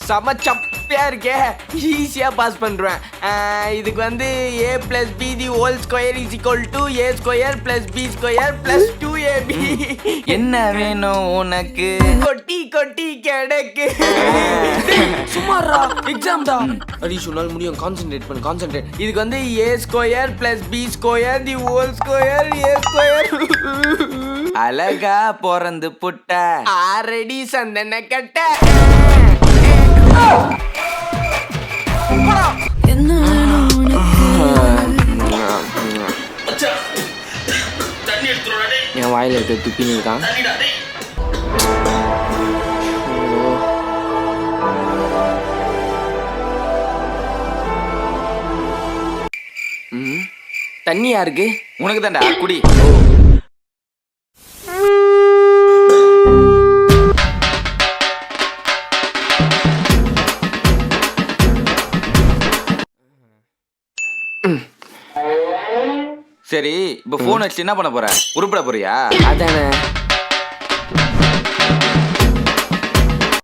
செம சப்பையா இருக்கே, ஈஸியா பாஸ் பண்றேன். இதுக்கு வந்து a plus b the whole square is equal to a square plus b square plus 2ab. என்ன வேணும் உனக்கு? கொட்டி கொட்டி கிடக்கு. சும்மாரா, எக்ஸாம் தான். அடி சொன்னால் முடியும், கான்சென்ட்ரேட் பண்ணு, கான்சென்ட்ரேட். இதுக்கு வந்து a square plus b square the whole square a square. அழகா பிறந்து புட்ட ஆரடி சந்தன கட்ட. என் வாயில இருக்க துப்பின்னு இருக்கான். தண்ணி யாருக்கு? உனக்கு தான்டா, குடி. சரி, இப்ப போன் வச்சு என்ன பண்ண போற? உருப்பிட போறியா? அதானே.